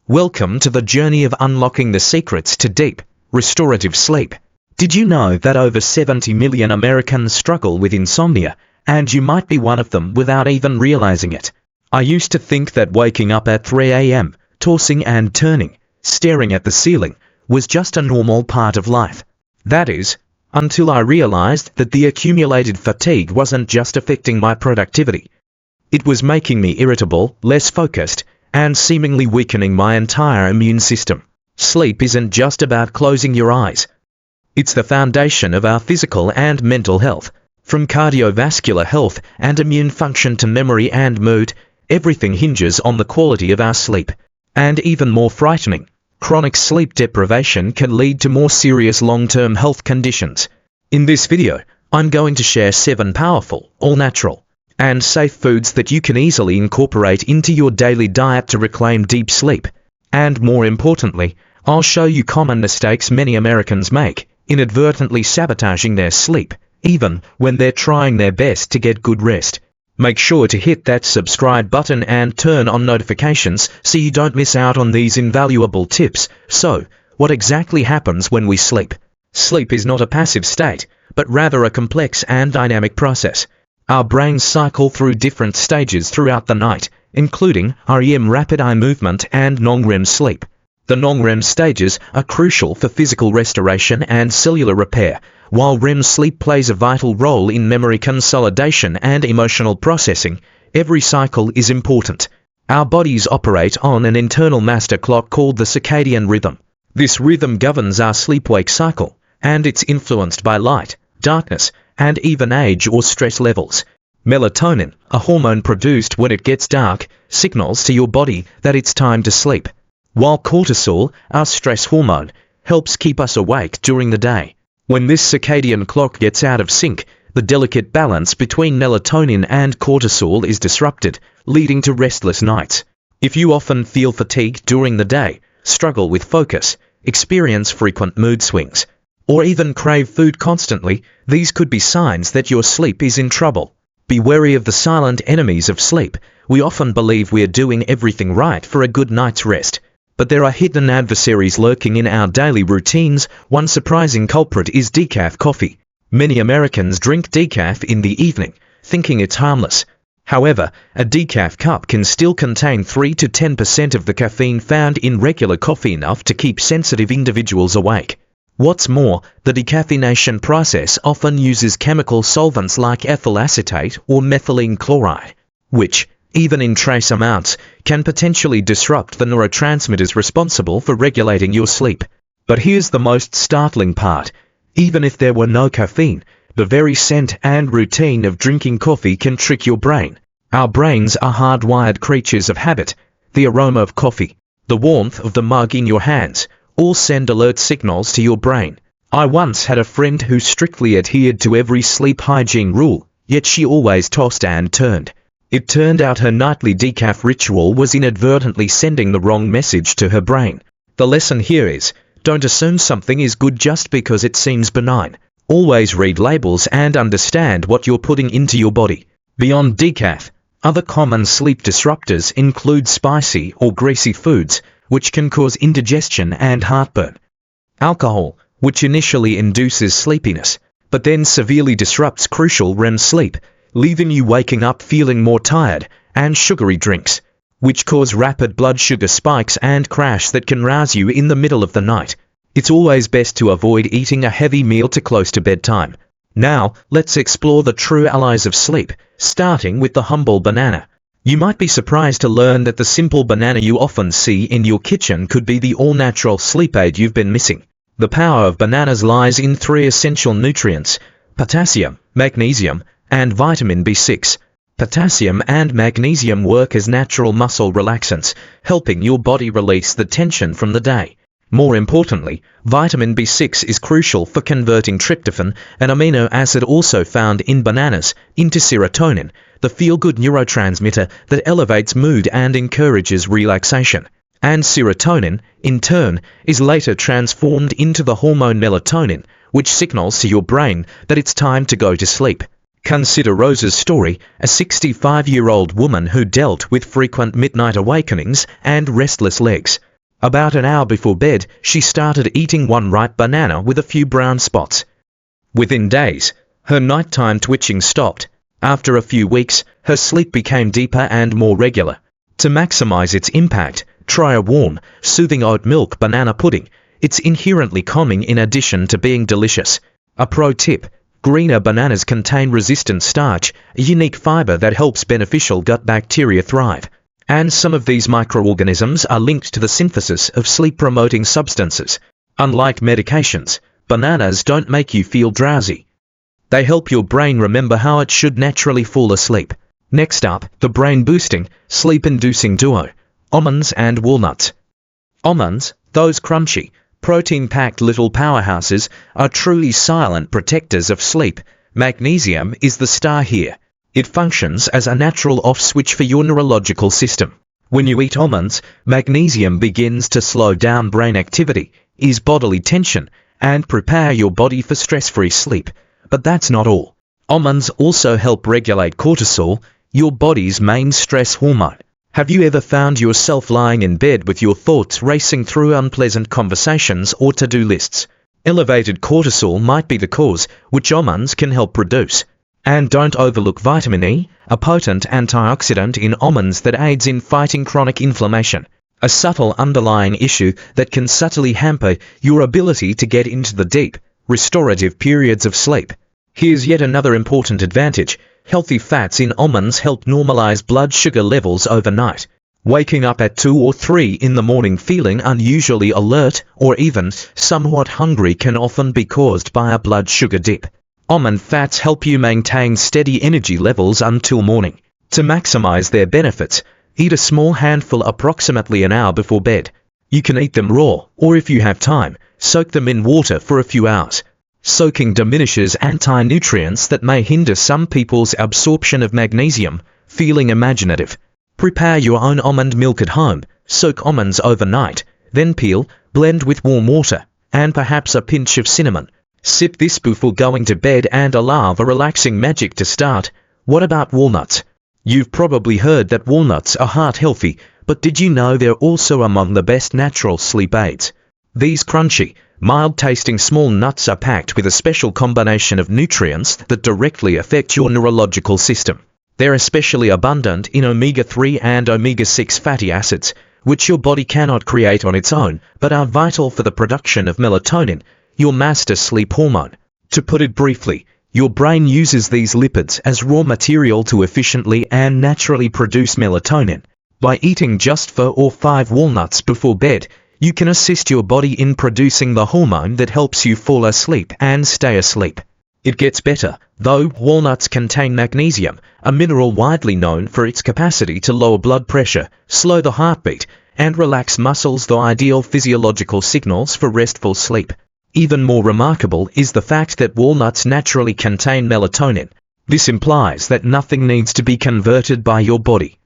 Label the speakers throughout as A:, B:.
A: Welcome to the journey of unlocking the secrets to deep, restorative sleep. Did you know that over 70 million Americans struggle with insomnia, and you might be one of them without even realizing it? I used to think that waking up at 3 a.m., tossing and turning, staring at the ceiling, was just a normal part of life. That is, until I realized that the accumulated fatigue wasn't just affecting my productivity. It was making me irritable, less focused, and seemingly weakening my entire immune system. Sleep isn't just about closing your eyes. It's the foundation of our physical and mental health. From cardiovascular health and immune function to memory and mood, everything hinges on the quality of our sleep. And even more frightening, chronic sleep deprivation can lead to more serious long-term health conditions. In this video, I'm going to share 7 powerful, all-natural, and safe foods that you can easily incorporate into your daily diet to reclaim deep sleep. And more importantly, I'll show you common mistakes many Americans make, inadvertently sabotaging their sleep, even when they're trying their best to get good rest. Make sure to hit that subscribe button and turn on notifications so you don't miss out on these invaluable tips. So, what exactly happens when we sleep? Sleep is not a passive state, but rather a complex and dynamic process. Our brains cycle through different stages throughout the night, including REM rapid eye movement and non-REM sleep. The non-REM stages are crucial for physical restoration and cellular repair, while REM sleep plays a vital role in memory consolidation and emotional processing. Every cycle is important. Our bodies operate on an internal master clock called the circadian rhythm. This rhythm governs our sleep-wake cycle, and it's influenced by light, darkness, and even age or stress levels. Melatonin, a hormone produced when it gets dark, signals to your body that it's time to sleep, while cortisol, our stress hormone, helps keep us awake during the day. When this circadian clock gets out of sync, the delicate balance between melatonin and cortisol is disrupted, leading to restless nights. If you often feel fatigued during the day, struggle with focus, experience frequent mood swings, or even crave food constantly, these could be signs that your sleep is in trouble. Be wary of the silent enemies of sleep. We often believe we are doing everything right for a good night's rest, but there are hidden adversaries lurking in our daily routines. One surprising culprit is decaf coffee. Many Americans drink decaf in the evening, thinking it's harmless. However, a decaf cup can still contain 3 to 10% of the caffeine found in regular coffee, enough to keep sensitive individuals awake. What's more, the decaffeination process often uses chemical solvents like ethyl acetate or methylene chloride, which, even in trace amounts, can potentially disrupt the neurotransmitters responsible for regulating your sleep. But here's the most startling part. Even if there were no caffeine, the very scent and routine of drinking coffee can trick your brain. Our brains are hardwired creatures of habit. The aroma of coffee, the warmth of the mug in your hands, all send alert signals to your brain. I once had a friend who strictly adhered to every sleep hygiene rule, yet she always tossed and turned. It turned out her nightly decaf ritual was inadvertently sending the wrong message to her brain. The lesson here is, don't assume something is good just because it seems benign. Always read labels and understand what you're putting into your body. Beyond decaf, other common sleep disruptors include spicy or greasy foods, which can cause indigestion and heartburn. Alcohol, which initially induces sleepiness, but then severely disrupts crucial REM sleep, leaving you waking up feeling more tired, and sugary drinks, which cause rapid blood sugar spikes and crash that can rouse you in the middle of the night. It's always best to avoid eating a heavy meal too close to bedtime. Now, let's explore the true allies of sleep, starting with the humble banana. You might be surprised to learn that the simple banana you often see in your kitchen could be the all-natural sleep aid you've been missing. The power of bananas lies in 3 essential nutrients: potassium, magnesium, and vitamin B6. Potassium and magnesium work as natural muscle relaxants, helping your body release the tension from the day. More importantly, vitamin B6 is crucial for converting tryptophan, an amino acid also found in bananas, into serotonin, the feel-good neurotransmitter that elevates mood and encourages relaxation. And serotonin, in turn, is later transformed into the hormone melatonin, which signals to your brain that it's time to go to sleep. Consider Rose's story, a 65-year-old woman who dealt with frequent midnight awakenings and restless legs. About an hour before bed, she started eating one ripe banana with a few brown spots. Within days, her nighttime twitching stopped. After a few weeks, her sleep became deeper and more regular. To maximize its impact, try a warm, soothing oat milk banana pudding. It's inherently calming in addition to being delicious. A pro tip: greener bananas contain resistant starch, a unique fiber that helps beneficial gut bacteria thrive. And some of these microorganisms are linked to the synthesis of sleep-promoting substances. Unlike medications, bananas don't make you feel drowsy. They help your brain remember how it should naturally fall asleep. Next up, the brain-boosting, sleep-inducing duo: almonds and walnuts. Almonds, those crunchy, protein-packed little powerhouses, are truly silent protectors of sleep. Magnesium is the star here. It functions as a natural off switch for your neurological system. When you eat almonds, magnesium begins to slow down brain activity, ease bodily tension, and prepare your body for stress-free sleep. But that's not all. Almonds also help regulate cortisol, your body's main stress hormone. Have you ever found yourself lying in bed with your thoughts racing through unpleasant conversations or to-do lists? Elevated cortisol might be the cause, which almonds can help reduce. And don't overlook vitamin E, a potent antioxidant in almonds that aids in fighting chronic inflammation, a subtle underlying issue that can subtly hamper your ability to get into the deep, restorative periods of sleep. Here's yet another important advantage: healthy fats in almonds help normalize blood sugar levels overnight. Waking up at 2 or 3 in the morning feeling unusually alert or even somewhat hungry can often be caused by a blood sugar dip. Almond fats help you maintain steady energy levels until morning. To maximize their benefits, eat a small handful approximately an hour before bed. You can eat them raw, or if you have time, soak them in water for a few hours. Soaking diminishes anti-nutrients that may hinder some people's absorption of magnesium. Feeling imaginative? Prepare your own almond milk at home. Soak almonds overnight, then peel, blend with warm water, and perhaps a pinch of cinnamon. Sip this before going to bed and allow the relaxing magic to start. What about walnuts? You've probably heard that walnuts are heart healthy, but did you know they're also among the best natural sleep aids? These crunchy, mild-tasting small nuts are packed with a special combination of nutrients that directly affect your neurological system. They're especially abundant in omega-3 and omega-6 fatty acids, which your body cannot create on its own, but are vital for the production of melatonin, your master sleep hormone. To put it briefly, your brain uses these lipids as raw material to efficiently and naturally produce melatonin. By eating just 4 or 5 walnuts before bed, you can assist your body in producing the hormone that helps you fall asleep and stay asleep. It gets better, though. Walnuts contain magnesium, a mineral widely known for its capacity to lower blood pressure, slow the heartbeat, and relax muscles, the ideal physiological signals for restful sleep. Even more remarkable is the fact that walnuts naturally contain melatonin. This implies that nothing needs to be converted by your body.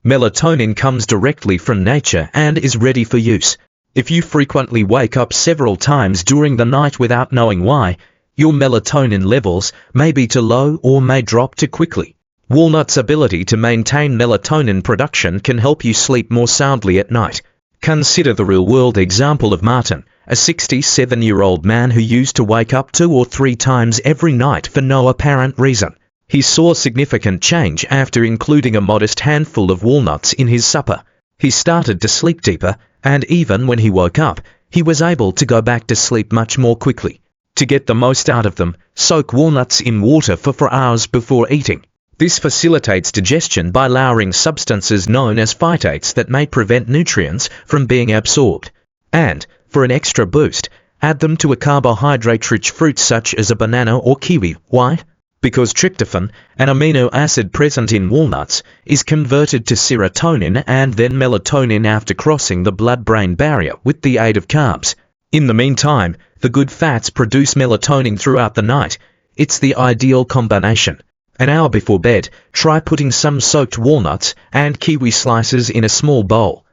A: Melatonin comes directly from nature and is ready for use. If you frequently wake up several times during the night without knowing why, your melatonin levels may be too low or may drop too quickly. Walnuts' ability to maintain melatonin production can help you sleep more soundly at night. Consider the real-world example of Martin, a 67-year-old man who used to wake up 2 or 3 times every night for no apparent reason. He saw significant change after including a modest handful of walnuts in his supper. He started to sleep deeper, and even when he woke up, he was able to go back to sleep much more quickly. To get the most out of them, soak walnuts in water for 4 hours before eating. This facilitates digestion by lowering substances known as phytates that may prevent nutrients from being absorbed. And, for an extra boost, add them to a carbohydrate-rich fruit such as a banana or kiwi. Why? Because tryptophan, an amino acid present in walnuts, is converted to serotonin and then melatonin after crossing the blood-brain barrier with the aid of carbs. In the meantime, the good fats produce melatonin throughout the night. It's the ideal combination. An hour before bed, try putting some soaked walnuts and kiwi slices in a small bowl.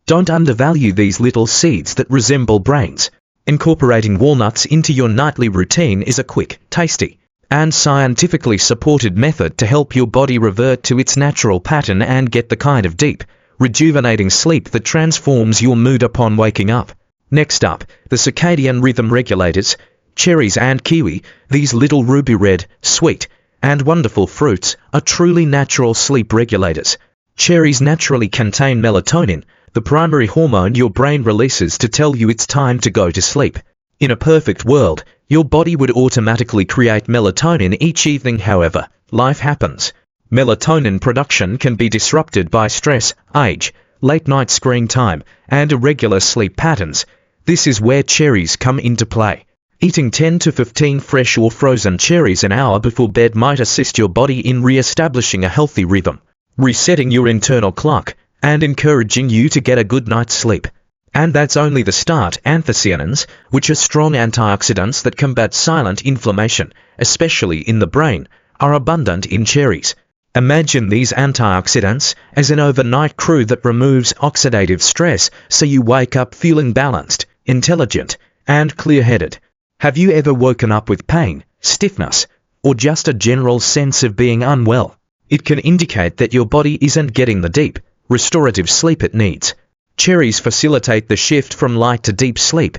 A: Don't undervalue these little seeds that resemble brains. Incorporating walnuts into your nightly routine is a quick, tasty, and scientifically supported method to help your body revert to its natural pattern and get the kind of deep, rejuvenating sleep that transforms your mood upon waking up. Next up, the circadian rhythm regulators. Cherries and kiwi, these little ruby red, sweet, and wonderful fruits, are truly natural sleep regulators. Cherries naturally contain melatonin, the primary hormone your brain releases to tell you it's time to go to sleep. In a perfect world, your body would automatically create melatonin each evening. However, life happens. Melatonin production can be disrupted by stress, age, late-night screen time, and irregular sleep patterns. This is where cherries come into play. Eating 10 to 15 fresh or frozen cherries an hour before bed might assist your body in re-establishing a healthy rhythm, resetting your internal clock, and encouraging you to get a good night's sleep. And that's only the start. Anthocyanins, which are strong antioxidants that combat silent inflammation, especially in the brain, are abundant in cherries. Imagine these antioxidants as an overnight crew that removes oxidative stress so you wake up feeling balanced, intelligent, and clear-headed. Have you ever woken up with pain, stiffness, or just a general sense of being unwell? It can indicate that your body isn't getting the deep, restorative sleep it needs. Cherries facilitate the shift from light to deep sleep,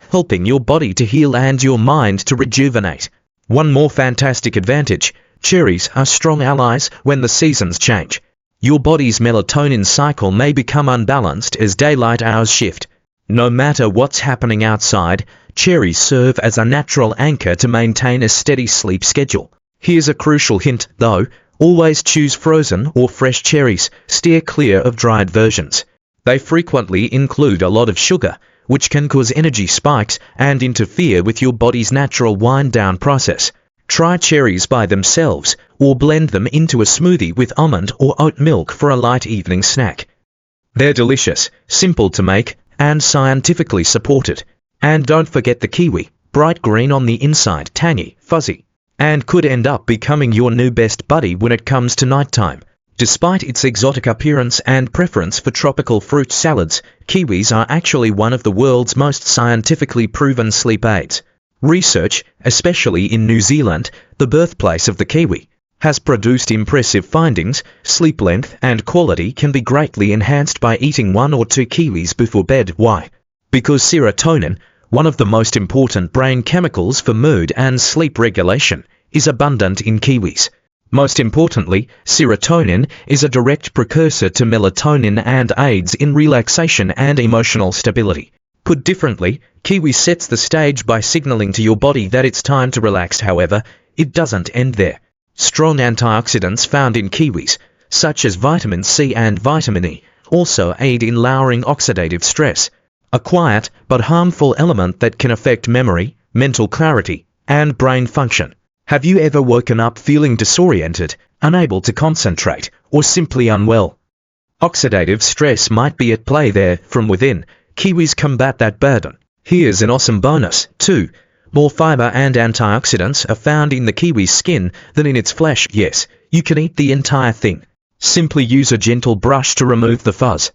A: helping your body to heal and your mind to rejuvenate. One more fantastic advantage: cherries are strong allies when the seasons change. Your body's melatonin cycle may become unbalanced as daylight hours shift. No matter what's happening outside, cherries serve as a natural anchor to maintain a steady sleep schedule. Here's a crucial hint, though: always choose frozen or fresh cherries. Steer clear of dried versions. They frequently include a lot of sugar, which can cause energy spikes and interfere with your body's natural wind-down process. Try cherries by themselves, or blend them into a smoothie with almond or oat milk for a light evening snack. They're delicious, simple to make, and scientifically supported. And don't forget the kiwi, bright green on the inside, tangy, fuzzy, and could end up becoming your new best buddy when it comes to nighttime. Despite its exotic appearance and preference for tropical fruit salads, kiwis are actually one of the world's most scientifically proven sleep aids. Research, especially in New Zealand, the birthplace of the kiwi, has produced impressive findings. Sleep length and quality can be greatly enhanced by eating 1 or 2 kiwis before bed. Why? Because serotonin, one of the most important brain chemicals for mood and sleep regulation, is abundant in kiwis. Most importantly, serotonin is a direct precursor to melatonin and aids in relaxation and emotional stability. Put differently, kiwi sets the stage by signaling to your body that it's time to relax. However, it doesn't end there. Strong antioxidants found in kiwis, such as vitamin C and vitamin E, also aid in lowering oxidative stress, a quiet but harmful element that can affect memory, mental clarity, and brain function. Have you ever woken up feeling disoriented, unable to concentrate, or simply unwell? Oxidative stress might be at play there. From within, kiwis combat that burden. Here's an awesome bonus, too. More fiber and antioxidants are found in the kiwi's skin than in its flesh. Yes, you can eat the entire thing. Simply use a gentle brush to remove the fuzz.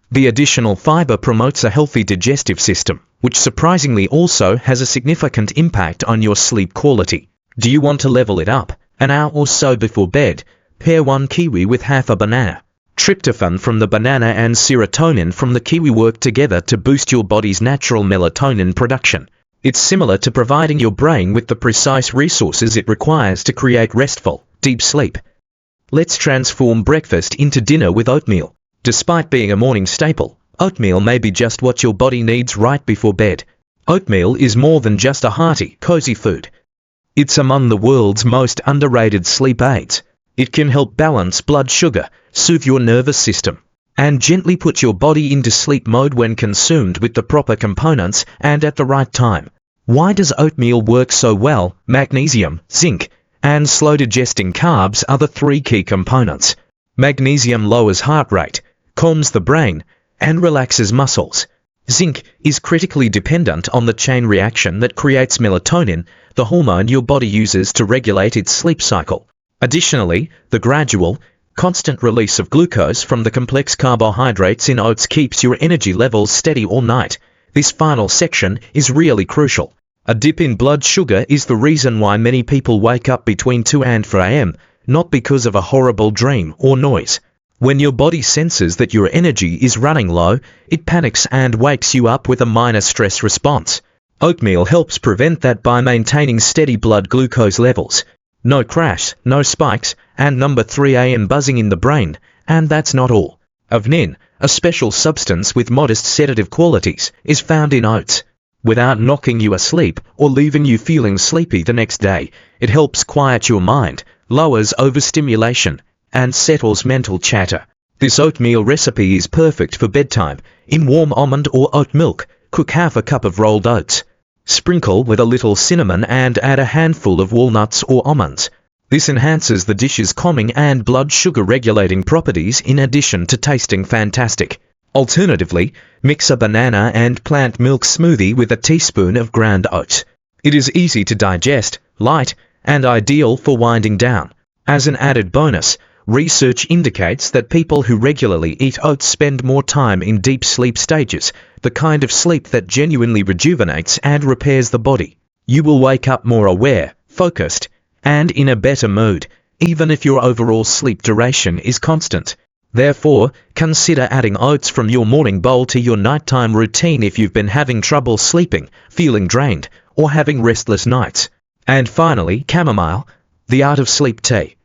A: The additional fiber promotes a healthy digestive system, which surprisingly also has a significant impact on your sleep quality. Do you want to level it up? An hour or so before bed, pair 1 kiwi with half a banana. Tryptophan from the banana and serotonin from the kiwi work together to boost your body's natural melatonin production. It's similar to providing your brain with the precise resources it requires to create restful, deep sleep. Let's transform breakfast into dinner with oatmeal. Despite being a morning staple, oatmeal may be just what your body needs right before bed. Oatmeal is more than just a hearty, cozy food. It's among the world's most underrated sleep aids. It can help balance blood sugar, soothe your nervous system, and gently put your body into sleep mode when consumed with the proper components and at the right time. Why does oatmeal work so well? Magnesium, zinc, and slow-digesting carbs are the 3 key components. Magnesium lowers heart rate, calms the brain, and relaxes muscles. Zinc is critically dependent on the chain reaction that creates melatonin, the hormone your body uses to regulate its sleep cycle. Additionally, the gradual, constant release of glucose from the complex carbohydrates in oats keeps your energy levels steady all night. This final section is really crucial. A dip in blood sugar is the reason why many people wake up between 2 and 4 a.m., not because of a horrible dream or noise. When your body senses that your energy is running low, it panics and wakes you up with a minor stress response. Oatmeal helps prevent that by maintaining steady blood glucose levels. No crash, no spikes, and number 3 AM buzzing in the brain. And that's not all. Avnin, a special substance with modest sedative qualities, is found in oats. Without knocking you asleep or leaving you feeling sleepy the next day, it helps quiet your mind, lowers overstimulation, and settles mental chatter. This oatmeal recipe is perfect for bedtime. In warm almond or oat milk, cook half a cup of rolled oats. Sprinkle with a little cinnamon and add a handful of walnuts or almonds. This enhances the dish's calming and blood sugar regulating properties in addition to tasting fantastic. Alternatively, mix a banana and plant milk smoothie with a teaspoon of ground oats. It is easy to digest, light, and ideal for winding down. As an added bonus, research indicates that people who regularly eat oats spend more time in deep sleep stages, the kind of sleep that genuinely rejuvenates and repairs the body. You will wake up more aware, focused, and in a better mood, even if your overall sleep duration is constant. Therefore, consider adding oats from your morning bowl to your nighttime routine if you've been having trouble sleeping, feeling drained, or having restless nights. And finally, chamomile, the art of sleep tea.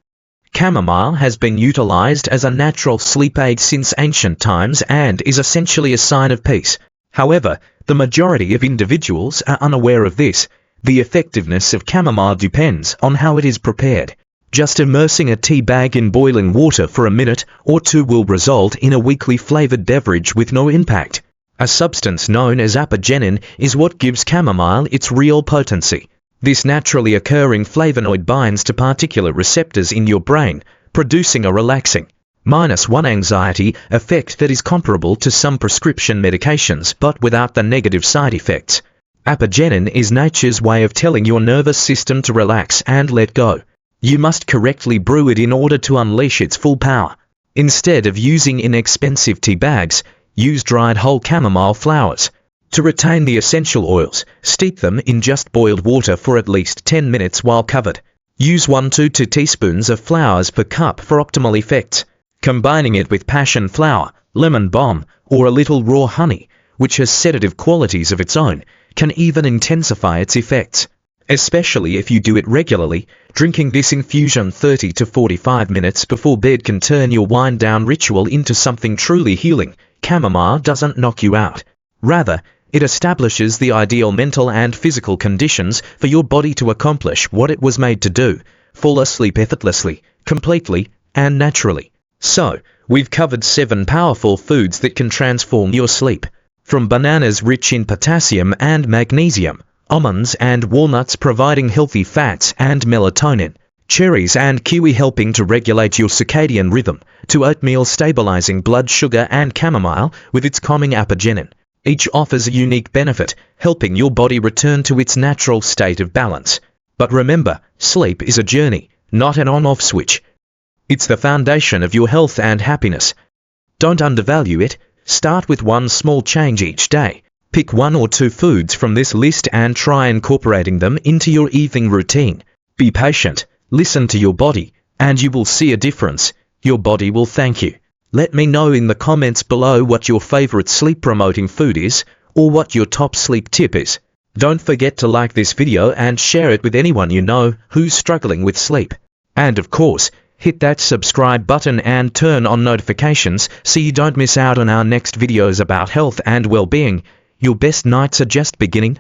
A: Chamomile has been utilized as a natural sleep aid since ancient times and is essentially a sign of peace. However, the majority of individuals are unaware of this. The effectiveness of chamomile depends on how it is prepared. Just immersing a tea bag in boiling water for a minute or two will result in a weakly flavored beverage with no impact. A substance known as apigenin is what gives chamomile its real potency. This naturally occurring flavonoid binds to particular receptors in your brain, producing a relaxing, -1 anxiety effect that is comparable to some prescription medications but without the negative side effects. Apigenin is nature's way of telling your nervous system to relax and let go. You must correctly brew it in order to unleash its full power. Instead of using inexpensive tea bags, use dried whole chamomile flowers. To retain the essential oils, steep them in just boiled water for at least 10 minutes while covered. Use 1 to 2 teaspoons of flowers per cup for optimal effects. Combining it with passion flower, lemon balm, or a little raw honey, which has sedative qualities of its own, can even intensify its effects. Especially if you do it regularly, drinking this infusion 30 to 45 minutes before bed can turn your wind-down ritual into something truly healing. Chamomile doesn't knock you out. Rather, it establishes the ideal mental and physical conditions for your body to accomplish what it was made to do: fall asleep effortlessly, completely, and naturally. So, we've covered 7 powerful foods that can transform your sleep. From bananas rich in potassium and magnesium, almonds and walnuts providing healthy fats and melatonin, cherries and kiwi helping to regulate your circadian rhythm, to oatmeal stabilizing blood sugar and chamomile with its calming apigenin. Each offers a unique benefit, helping your body return to its natural state of balance. But remember, sleep is a journey, not an on-off switch. It's the foundation of your health and happiness. Don't undervalue it. Start with one small change each day. Pick 1 or 2 foods from this list and try incorporating them into your evening routine. Be patient, listen to your body, and you will see a difference. Your body will thank you. Let me know in the comments below what your favorite sleep-promoting food is, or what your top sleep tip is. Don't forget to like this video and share it with anyone you know who's struggling with sleep. And of course, hit that subscribe button and turn on notifications so you don't miss out on our next videos about health and well-being. Your best nights are just beginning.